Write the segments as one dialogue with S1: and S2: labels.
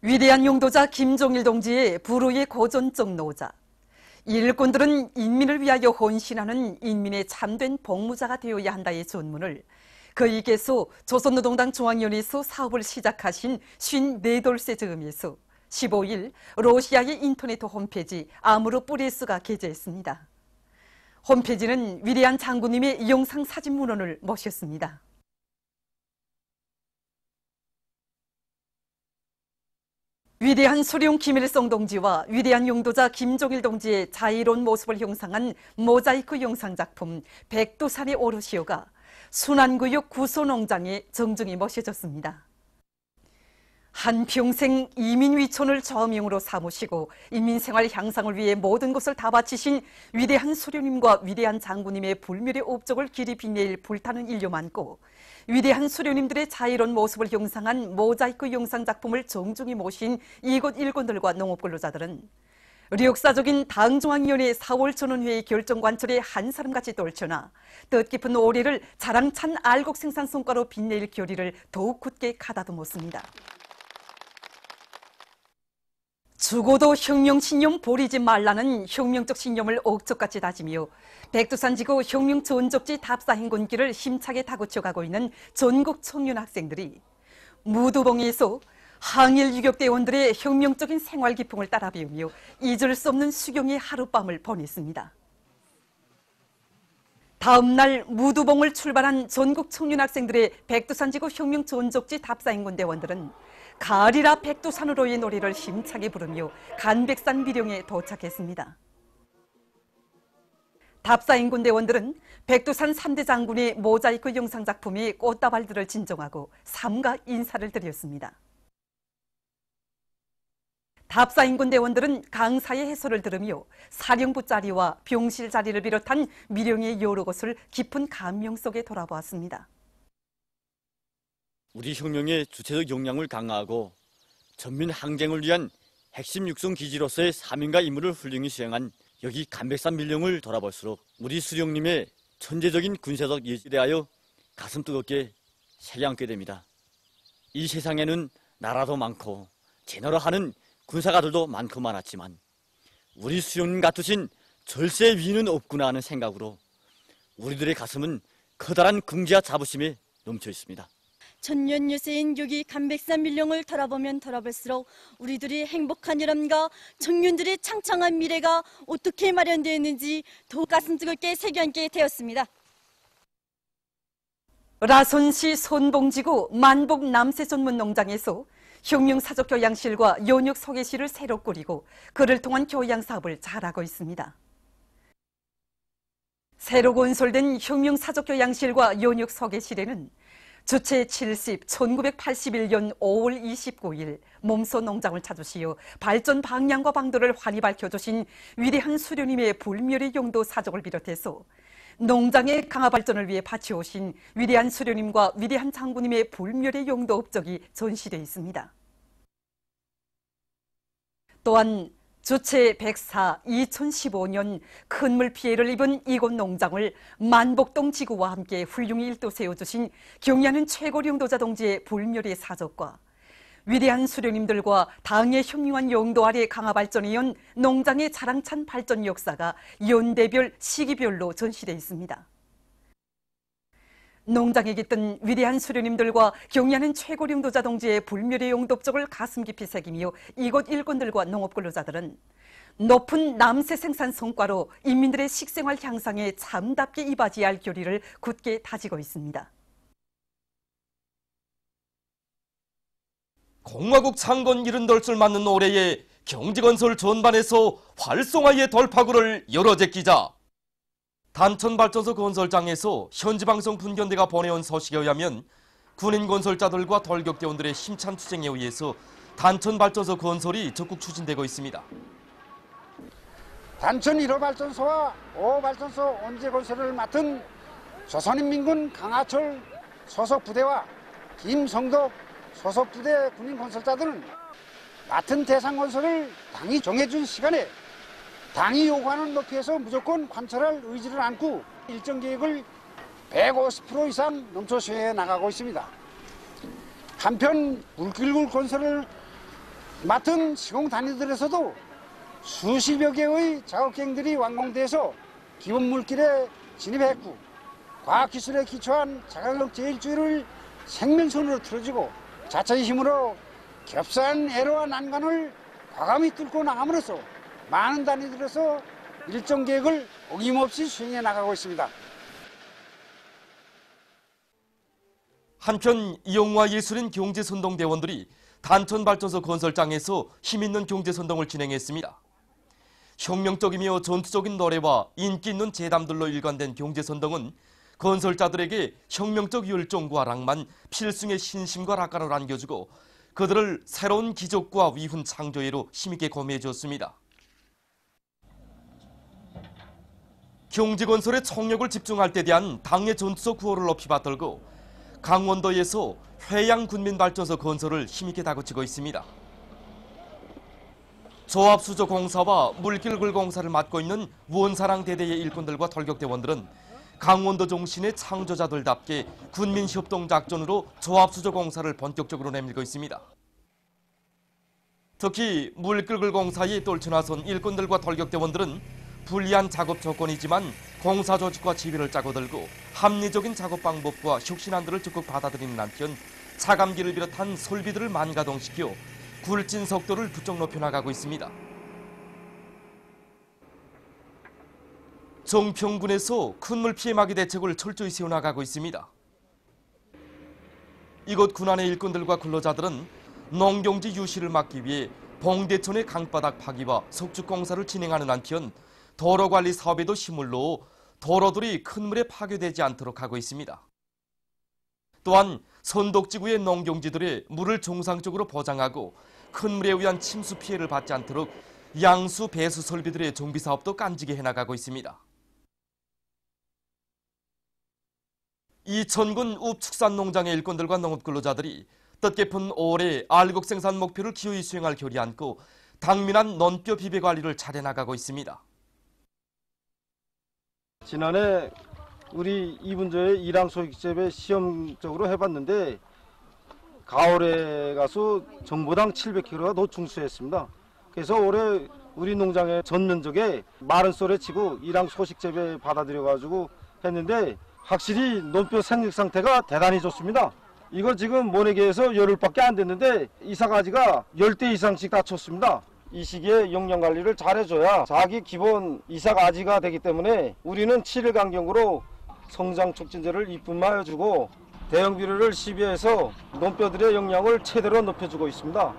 S1: 위대한 용도자 김종일 동지의 불후의 고전적 노자. 일꾼들은 인민을 위하여 혼신하는 인민의 참된 복무자가 되어야 한다의 전문을 그이께서 조선노동당 중앙위원회에서 사업을 시작하신 54돌세 즈음에서 15일 러시아의 인터넷 홈페이지 아무르 뿌리스가 게재했습니다. 홈페이지는 위대한 장군님의 영상 사진 문헌을 모셨습니다. 위대한 수령 김일성 동지와 위대한 용도자 김종일 동지의 자유로운 모습을 형상한 모자이크 영상작품 백두산의 오르시오가 순안구역 구소농장에 정중히 모셔졌습니다. 한평생 이민위촌을 저명으로 삼으시고 인민생활 향상을 위해 모든 것을 다 바치신 위대한 수령님과 위대한 장군님의 불멸의 업적을 길이 빛낼 불타는 인류 많고 위대한 수령님들의 자유로운 모습을 형상한 모자이크 영상작품을 정중히 모신 이곳 일꾼들과 농업근로자들은 역사적인 당중앙위원회 4월 전원회의 결정관철에 한 사람같이 떨쳐나 뜻깊은 올해를 자랑찬 알곡 생산 성과로 빛낼 결의를 더욱 굳게 가다듬었습니다. 죽어도 혁명신념 버리지 말라는 혁명적 신념을 억척같이 다지며 백두산지구 혁명 전적지 답사행군길을 힘차게 다그쳐가고 있는 전국 청년 학생들이 무도봉에서 항일 유격대원들의 혁명적인 생활 기풍을 따라 배우며 잊을 수 없는 수경의 하룻밤을 보냈습니다. 다음 날 무도봉을 출발한 전국 청년 학생들의 백두산지구 혁명 전적지 답사행군대원들은 가리라 백두산으로의 노래를 힘차게 부르며 간백산 미령에 도착했습니다. 답사행군대원들은 백두산 3대 장군의 모자이크 영상작품의 꽃다발들을 진정하고 삼가 인사를 드렸습니다. 답사행군대원들은 강사의 해설을 들으며 사령부 자리와 병실 자리를 비롯한 미령의 여러 것을 깊은 감명 속에 돌아보았습니다.
S2: 우리 혁명의 주체적 역량을 강화하고 전민 항쟁을 위한 핵심 육성 기지로서의 사명과 임무를 훌륭히 수행한 여기 간백산 밀령을 돌아볼수록 우리 수령님의 천재적인 군사적 예지에 대하여 가슴 뜨겁게 새겨안게 됩니다. 이 세상에는 나라도 많고 제너를 하는 군사가들도 많고 많았지만 우리 수령님 같으신 절세 위는 없구나 하는 생각으로 우리들의 가슴은 커다란 긍지와 자부심에 넘쳐 있습니다.
S3: 천년 유세인 여기 간백산 밀령을 돌아보면 돌아볼수록 우리들이 행복한 여름과 청년들의 창창한 미래가 어떻게 마련되었는지 더욱 가슴 뜨겁게 새겨안게 되었습니다.
S1: 라선시 손봉지구 만복 남세전문농장에서 혁명사적교양실과 연역소개실을 새로 꾸리고 그를 통한 교양사업을 잘하고 있습니다. 새로 건설된 혁명사적교양실과 연역소개실에는 주체 70, 1981년 5월 29일 몸소 농장을 찾으시어 발전 방향과 방도를 환히 밝혀주신 위대한 수령님의 불멸의 용도 사적을 비롯해서 농장의 강화 발전을 위해 바치오신 위대한 수령님과 위대한 장군님의 불멸의 용도 업적이 전시되어 있습니다. 또한 주체 104, 2015년 큰 물 피해를 입은 이곳 농장을 만복동 지구와 함께 훌륭히 일도 세워주신 경의하는 최고 용도자 동지의 불멸의 사적과 위대한 수령님들과 당의 혁명한 용도 아래 강화 발전해온 농장의 자랑찬 발전 역사가 연대별 시기별로 전시되어 있습니다. 농장에 깃든 위대한 수령님들과 경의하는 최고 용도자 동지의 불멸의 용도업적을 가슴 깊이 새기며 이곳 일꾼들과 농업근로자들은 높은 남세 생산 성과로 인민들의 식생활 향상에 참답게 이바지할 결의를 굳게 다지고 있습니다.
S4: 공화국 창건 70돌을 맞는 올해에 경제건설 전반에서 활성화의 돌파구를 열어제끼자 단천발전소 건설장에서 현지방송 분견대가 보내온 소식에 의하면 군인 건설자들과 돌격대원들의 힘찬 투쟁에 의해서 단천발전소 건설이 적극 추진되고 있습니다.
S5: 단천 1호 발전소와 5호 발전소 온재 건설을 맡은 조선인민군 강하철 소속 부대와 김성덕 소속 부대 군인 건설자들은 맡은 대상 건설을 당이 정해준 시간에 당이 요구하는 높이에서 무조건 관철할 의지를 안고 일정 계획을 150% 이상 넘쳐 수행해 나가고 있습니다. 한편 물길굴 건설을 맡은 시공 단위들에서도 수십여 개의 작업행들이 완공돼서 기본 물길에 진입했고 과학기술에 기초한 자가격 제일주의를 생명선으로 틀어주고 자체의 힘으로 겹사한 애로와 난관을 과감히 뚫고 나감으로써 많은 단위들에서 일정 계획을 어김없이 수행해 나가고 있습니다.
S4: 한편 이용화 예술인 경제선동대원들이 단천발전소 건설장에서 힘있는 경제선동을 진행했습니다. 혁명적이며 전투적인 노래와 인기 있는 재담들로 일관된 경제선동은 건설자들에게 혁명적 열정과 낭만, 필승의 신심과 낙관을 안겨주고 그들을 새로운 기적과 위훈 창조회로 힘있게 고매해 줬습니다. 경제건설에 총력을 집중할 때 대한 당의 전투적 구호를 높이 받들고 강원도에서 회양군민발전소 건설을 힘있게 다그치고 있습니다. 조합수조공사와 물길굴공사를 맡고 있는 원사랑 대대의 일꾼들과 돌격대원들은 강원도 종신의 창조자들답게 군민협동작전으로 조합수조공사를 본격적으로 내밀고 있습니다. 특히 물길굴공사에 떨쳐나선 일꾼들과 돌격대원들은 불리한 작업 조건이지만 공사 조직과 지휘를 짜고 들고 합리적인 작업 방법과 혁신안들을 적극 받아들이는 한편 차감기를 비롯한 설비들을 만가동시켜 굴진 속도를 부쩍 높여나가고 있습니다. 정평군에서 큰물 피해 막이 대책을 철저히 세워나가고 있습니다. 이곳 군안의 일꾼들과 근로자들은 농경지 유실을 막기 위해 봉대천의 강바닥 파기와 석축공사를 진행하는 한편 도로관리 사업에도 힘을 넣어 도로들이 큰 물에 파괴되지 않도록 하고 있습니다. 또한 선독지구의 농경지들의 물을 정상적으로 보장하고 큰 물에 의한 침수 피해를 받지 않도록 양수 배수 설비들의 정비 사업도 깐지게 해나가고 있습니다. 이천군 읍축산농장의 일꾼들과 농업근로자들이 뜻깊은 올해 알곡 생산 목표를 기어이 수행할 결의 안고 당면한 논뼈 비배 관리를 잘해나가고 있습니다.
S6: 지난해 우리 이분조의 일항 소익재배 시험적으로 해봤는데 가을에 가서 정보당 700kg가 더 중수했습니다. 그래서 올해 우리 농장의 전 면적에 마른 썰에 치고 일항 소식재배 받아들여가지고 했는데 확실히 논뼈 생육 상태가 대단히 좋습니다. 이거 지금 모내기에서 열흘밖에 안 됐는데 이사가지가 10대 이상씩 다 쳤습니다. 이 시기에 영양 관리를 잘해줘야 자기 기본 이삭아지가 되기 때문에 우리는 7일 간격으로 성장 촉진제를 이쁨만 해주고 대형 비료를 시비해서 논뼈들의 영양을 최대로 높여주고 있습니다.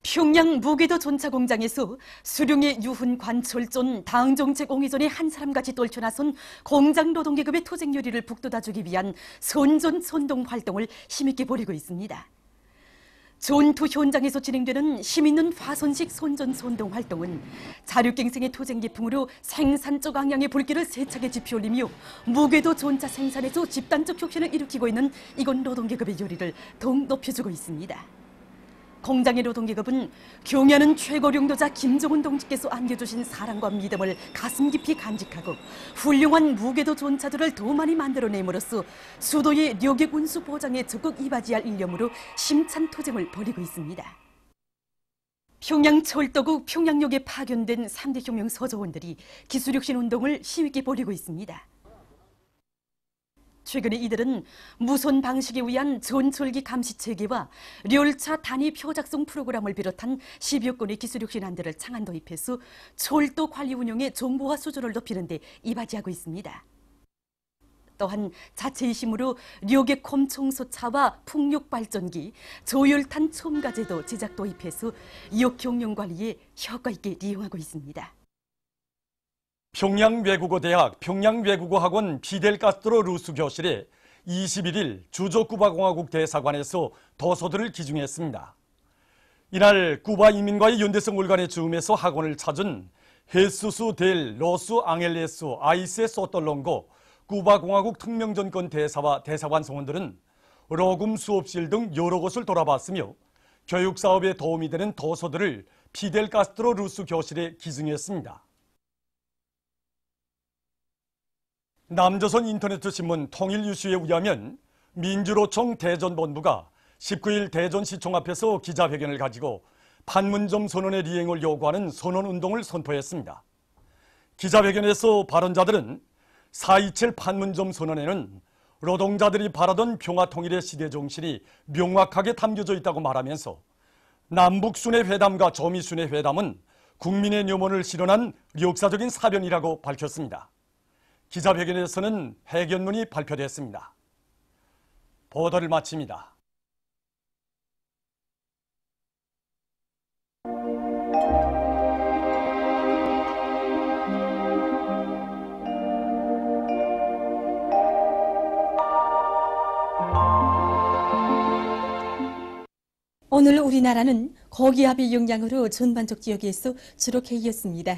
S1: 평양 무계도 전차 공장에서 수령의 유훈 관철존 당정책 옹이전에 한 사람같이 떨쳐나선 공장 노동계급의 토쟁요리를 북돋아주기 위한 선전 선동 활동을 힘있게 벌이고 있습니다. 전투 현장에서 진행되는 힘있는 화선식 선전선동 활동은 자륙갱생의 토쟁기풍으로 생산적 방향의 불길을 세차게 지피올리며 무궤도 전차 생산에서 집단적 혁신을 일으키고 있는 이건 노동계급의 요리를 더욱 높여주고 있습니다. 공장의 노동계급은 경야는 최고領導자 김정은 동지께서 안겨주신 사랑과 믿음을 가슴 깊이 간직하고 훌륭한 무궤도 전차들을 더 많이 만들어냄으로써 수도의 력의 운수 보장에 적극 이바지할 일념으로 심찬 투쟁을 벌이고 있습니다. 평양철도국 평양역에 파견된 3대 혁명 서조원들이 기술혁신 운동을 힘있게 벌이고 있습니다. 최근에 이들은 무선 방식에 의한 전철기 감시 체계와 열차 단위 표 작성 프로그램을 비롯한 10여 건의 기술혁신안들을 창안 도입해서 철도 관리 운영의 정보화 수준을 높이는 데 이바지하고 있습니다. 또한 자체의 힘으로 력의콤 청소차와 풍력발전기, 저열탄 첨가제도 제작 도입해서 역경영 관리에 효과 있게 이용하고 있습니다.
S7: 평양외국어대학 평양외국어학원 피델 카스트로 루스 교실에 21일 주조쿠바공화국 대사관에서 도서들을 기증했습니다. 이날 쿠바 이민과의 연대성 월간의 즈음에서 학원을 찾은 헤수스 델 로스 앙헬레스 아이세 소톨롱고 쿠바공화국 특명전권 대사와 대사관 성원들은 로금 수업실 등 여러 곳을 돌아봤으며 교육사업에 도움이 되는 도서들을 피델 카스트로 루스 교실에 기증했습니다. 남조선 인터넷 신문 통일뉴스에 의하면 민주노총 대전본부가 19일 대전시청 앞에서 기자회견을 가지고 판문점 선언의 이행을 요구하는 선언운동을 선포했습니다. 기자회견에서 발언자들은 4.27 판문점 선언에는 노동자들이 바라던 평화통일의 시대 정신이 명확하게 담겨져 있다고 말하면서 남북순회 회담과 조미순회 회담은 국민의 염원을 실현한 역사적인 사변이라고 밝혔습니다. 기자회견에서는 해견문이 발표됐습니다. 보도를 마칩니다.
S8: 오늘 우리나라는 고기압의 영향으로 전반적 지역에서 주로 개이었습니다.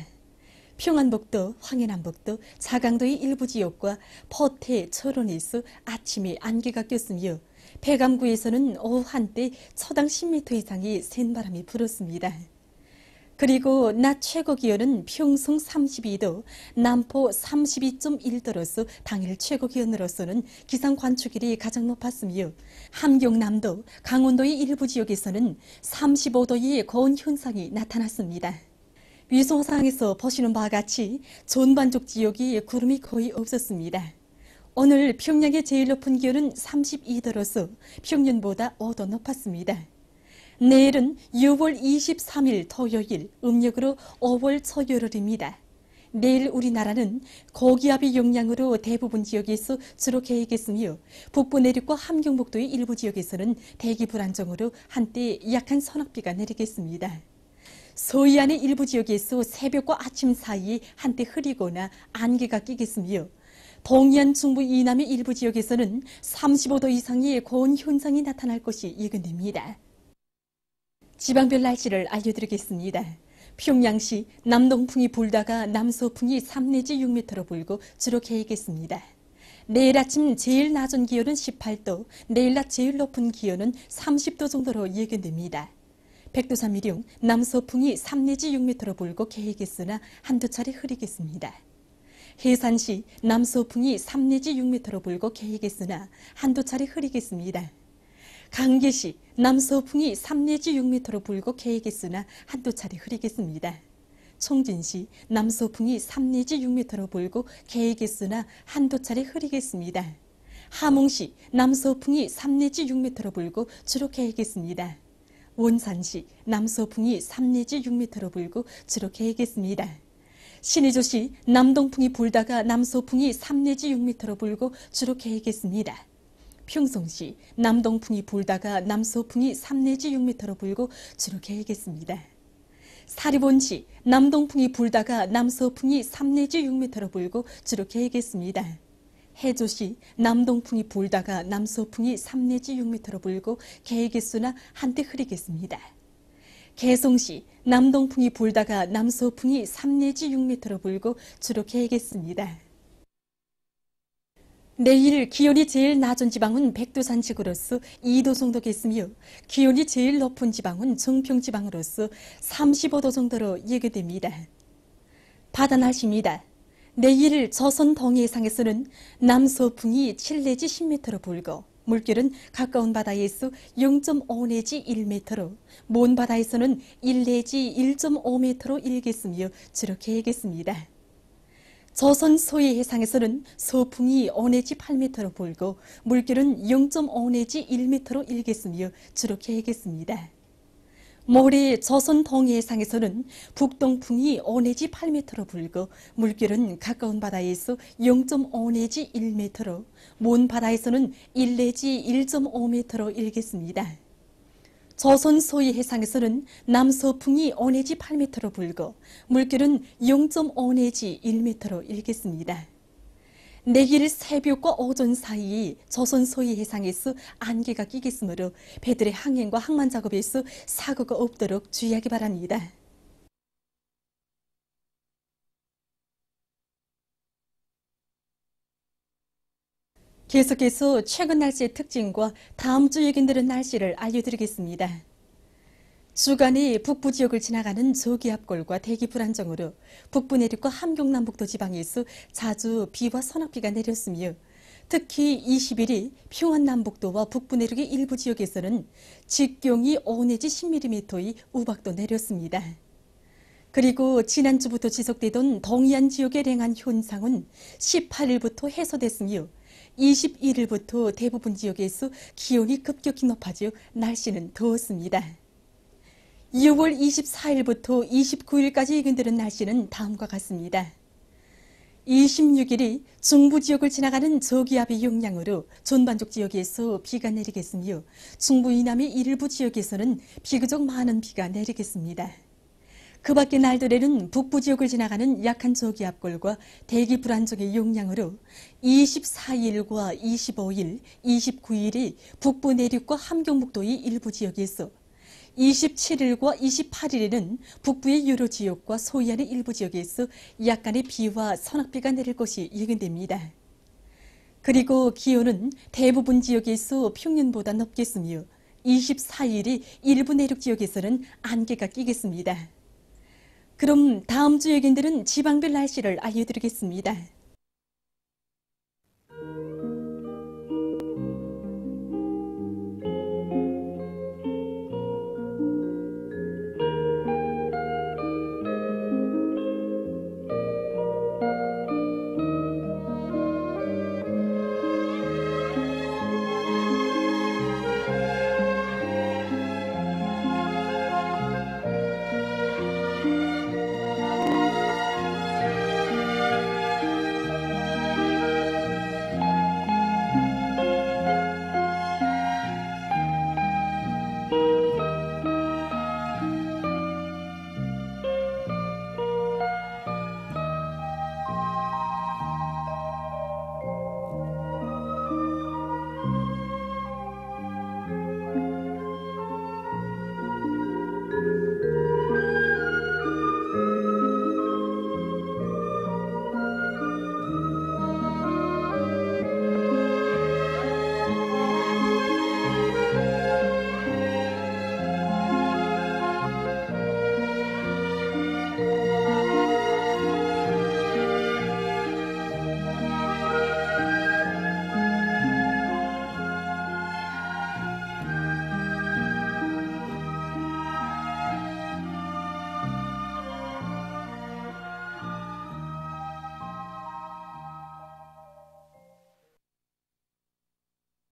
S8: 평안북도, 황해남북도, 자강도의 일부 지역과 포태, 철원에서 아침에 안개가 꼈으며 백암구에서는 오후 한때 초당 10m 이상의 센 바람이 불었습니다. 그리고 낮 최고 기온은 평성 32도, 남포 32.1도로서 당일 최고 기온으로서는 기상 관측일이 가장 높았으며 함경남도, 강원도의 일부 지역에서는 35도의 고온 현상이 나타났습니다. 위성상에서 보시는 바와 같이 전반적 지역에 구름이 거의 없었습니다. 오늘 평양의 제일 높은 기온은 32도로서 평년보다 5도 높았습니다. 내일은 6월 23일 토요일, 음력으로 5월 초열흘입니다. 내일 우리나라는 고기압의 영향으로 대부분 지역에서 주로 개이겠으며 북부 내륙과 함경북도의 일부 지역에서는 대기 불안정으로 한때 약한 소낙비가 내리겠습니다. 서해안의 일부 지역에서 새벽과 아침 사이에 한때 흐리거나 안개가 끼겠으며 동해안 중부 이남의 일부 지역에서는 35도 이상의 고온 현상이 나타날 것이 예견됩니다. 지방별 날씨를 알려드리겠습니다. 평양시 남동풍이 불다가 남서풍이 3 내지 6m로 불고 주로 개이겠습니다. 내일 아침 제일 낮은 기온은 18도, 내일 낮 제일 높은 기온은 30도 정도로 예견됩니다. 백두산미령 남서풍이 3 내지 6m로 불고 개이겠으나 한두 차례 흐리겠습니다. 해산시 남서풍이 3 내지 6m로 불고 개이겠으나 한두 차례 흐리겠습니다. 강계시 남서풍이 3 내지 6m로 불고 개이겠으나 한두 차례 흐리겠습니다. 청진시 남서풍이 3 내지 6m로 불고 개이겠으나 한두 차례 흐리겠습니다. 함흥시 남서풍이 3 내지 6m로 불고 주로 개이겠습니다. 원산시 남서풍이 3 내지 6m로 불고 주로 개이겠습니다. 신의조시 남동풍이 불다가 남서풍이 3 내지 6m로 불고 주로 개이겠습니다. 평성시 남동풍이 불다가 남서풍이 3 내지 6m로 불고 주로 개이겠습니다. 사리본시 남동풍이 불다가 남서풍이 3 내지 6m로 불고 주로 개이겠습니다. 해조시 남동풍이 불다가 남서풍이 3 내지 6m로 불고 개이겠으나 한때 흐리겠습니다. 개성시 남동풍이 불다가 남서풍이 3 내지 6m로 불고 주로 개이겠습니다. 내일 기온이 제일 낮은 지방은 백두산 지구로서 2도 정도겠으며 기온이 제일 높은 지방은 정평지방으로서 35도 정도로 예견됩니다. 바다 날씨입니다. 내일 조선 동해상에서는 남서풍이 7 내지 10m로 불고 물결은 가까운 바다에서 0.5 내지 1m로 먼 바다에서는 1 내지 1.5m로 일겠으며 주로 개이겠습니다. 조선 서해 해상에서는 서풍이 5 내지 8m로 불고 물결은 0.5 내지 1m로 일겠으며 주로 개이겠습니다. 모레 조선 동해상에서는 북동풍이 5 내지 8m로 불고 물결은 가까운 바다에서 0.5 내지 1m로 먼 바다에서는 1 내지 1.5m로 일겠습니다. 조선 서해 해상에서는 남서풍이 5 내지 8m로 불고 물결은 0.5 내지 1m로 일겠습니다. 내일 새벽과 오전 사이 조선 서해 해상에서 안개가 끼겠으므로 배들의 항행과 항만 작업에서 사고가 없도록 주의하기 바랍니다. 계속해서 최근 날씨의 특징과 다음 주 예견되는 날씨를 알려드리겠습니다. 주간에 북부 지역을 지나가는 저기압골과 대기 불안정으로 북부 내륙과 함경남북도 지방에서 자주 비와 소낙비가 내렸으며 특히 20일이 평안남북도와 북부 내륙의 일부 지역에서는 직경이 5 내지 10mm의 우박도 내렸습니다. 그리고 지난주부터 지속되던 동해안 지역의 냉한 현상은 18일부터 해소됐으며 21일부터 대부분 지역에서 기온이 급격히 높아져 날씨는 더웠습니다. 6월 24일부터 29일까지 예견되는 날씨는 다음과 같습니다. 26일이 중부 지역을 지나가는 저기압의 영향으로 전반적 지역에서 비가 내리겠으며 중부 이남의 일부 지역에서는 비교적 많은 비가 내리겠습니다. 그 밖의 날들에는 북부 지역을 지나가는 약한 저기압골과 대기 불안정의 영향으로 24일과 25일, 29일이 북부 내륙과 함경북도의 일부 지역에서 27일과 28일에는 북부의 여러 지역과 소해안의 일부 지역에서 약간의 비와 소낙비가 내릴 것이 예견됩니다. 그리고 기온은 대부분 지역에서 평년보다 높겠으며 24일이 일부 내륙 지역에서는 안개가 끼겠습니다. 그럼 다음 주 예견들은 지방별 날씨를 알려드리겠습니다.